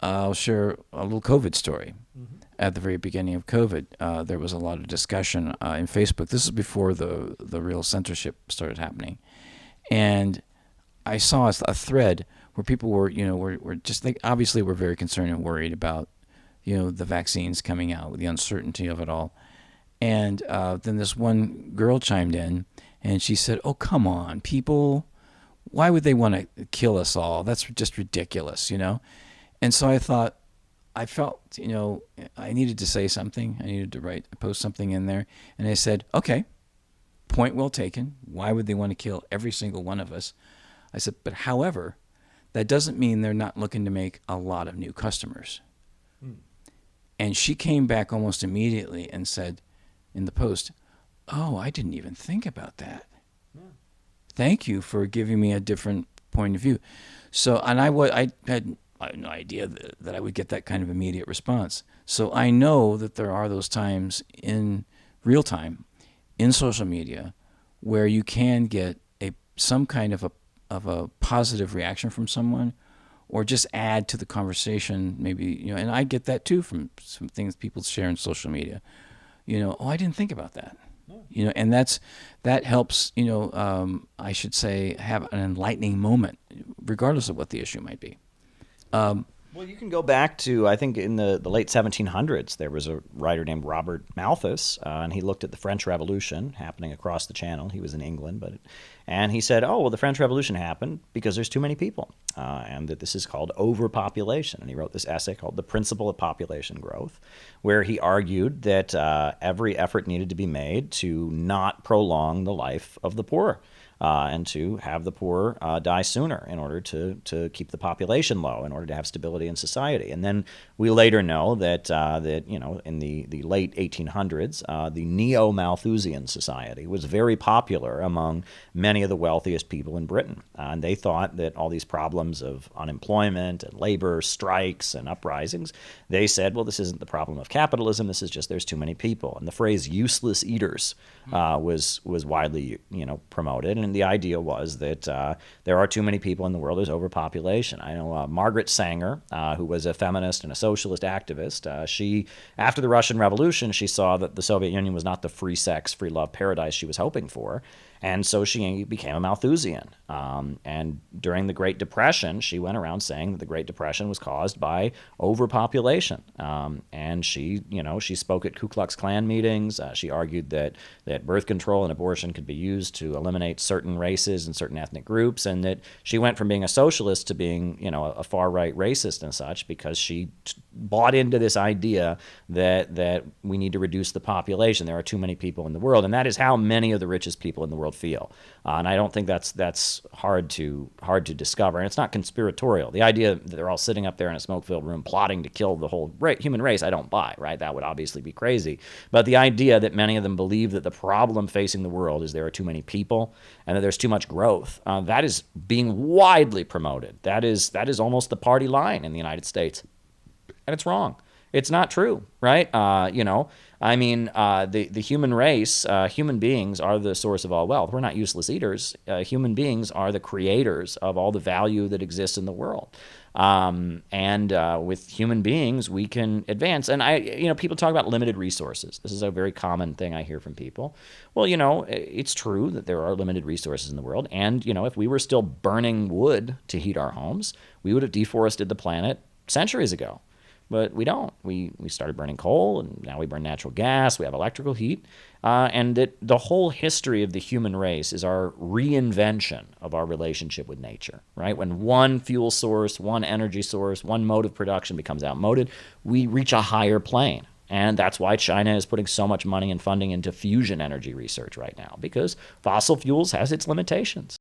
I'll share a little COVID story. At the very beginning of COVID, there was a lot of discussion in Facebook. This is before the real censorship started happening, and I saw a thread where people were, were just like, obviously were very concerned and worried about, the vaccines coming out, with the uncertainty of it all. And then this one girl chimed in, and she said, "Oh, come on, people! Why would they want to kill us all? That's just ridiculous." And so I felt, I needed to say something. I needed to post something in there. And I said, okay, point well taken. Why would they want to kill every single one of us? I said, but however, that doesn't mean they're not looking to make a lot of new customers. And she came back almost immediately and said in the post, "Oh, I didn't even think about that. Thank you for giving me a different point of view." So, and I had no idea that I would get that kind of immediate response. So I know that there are those times in real time, in social media, where you can get some kind of a positive reaction from someone, or just add to the conversation. Maybe, and I get that too from some things people share in social media. Oh, I didn't think about that. And that helps. I should say, have an enlightening moment, regardless of what the issue might be. Well, you can go back to, I think, in the late 1700s, there was a writer named Robert Malthus, and he looked at the French Revolution happening across the Channel. He was in England, and he said, "Oh, well, the French Revolution happened because there's too many people, and that this is called overpopulation." And he wrote this essay called "The Principle of Population Growth," where he argued that every effort needed to be made to not prolong the life of the poor. And to have the poor die sooner in order to keep the population low, in order to have stability in society. And then we later know that in the late 1800s, the Neo-Malthusian Society was very popular among many of the wealthiest people in Britain. And they thought that all these problems of unemployment and labor strikes and uprisings, they said, well, this isn't the problem of capitalism. This is just there's too many people. And the phrase "useless eaters" was widely promoted. And the idea was that there are too many people in the world. There's overpopulation. I know Margaret Sanger, who was a feminist and a socialist activist, she, after the Russian Revolution, she saw that the Soviet Union was not the free sex, free love paradise she was hoping for. And so she became a Malthusian. And during the Great Depression, she went around saying that the Great Depression was caused by overpopulation. And she spoke at Ku Klux Klan meetings. She argued that birth control and abortion could be used to eliminate certain races and certain ethnic groups, and that she went from being a socialist to being, a far-right racist and such, because she bought into this idea that we need to reduce the population. There are too many people in the world, and that is how many of the richest people in the world feel. And I don't think that's hard to discover, and it's not conspiratorial. The idea that they're all sitting up there in a smoke-filled room plotting to kill the whole human race, I don't buy, right? That would obviously be crazy. But the idea that many of them believe that the problem facing the world is there are too many people and that there's too much growth, that is being widely promoted. That is almost the party line in the United States. And it's wrong. It's not true, right? The human race, human beings are the source of all wealth. We're not useless eaters. Human beings are the creators of all the value that exists in the world. With human beings, we can advance. And people talk about limited resources. This is a very common thing I hear from people. Well, it's true that there are limited resources in the world. And, if we were still burning wood to heat our homes, we would have deforested the planet centuries ago. But we don't. We started burning coal, and now we burn natural gas. We have electrical heat. And that the whole history of the human race is our reinvention of our relationship with nature, right? When one fuel source, one energy source, one mode of production becomes outmoded, we reach a higher plane. And that's why China is putting so much money and funding into fusion energy research right now, because fossil fuels has its limitations.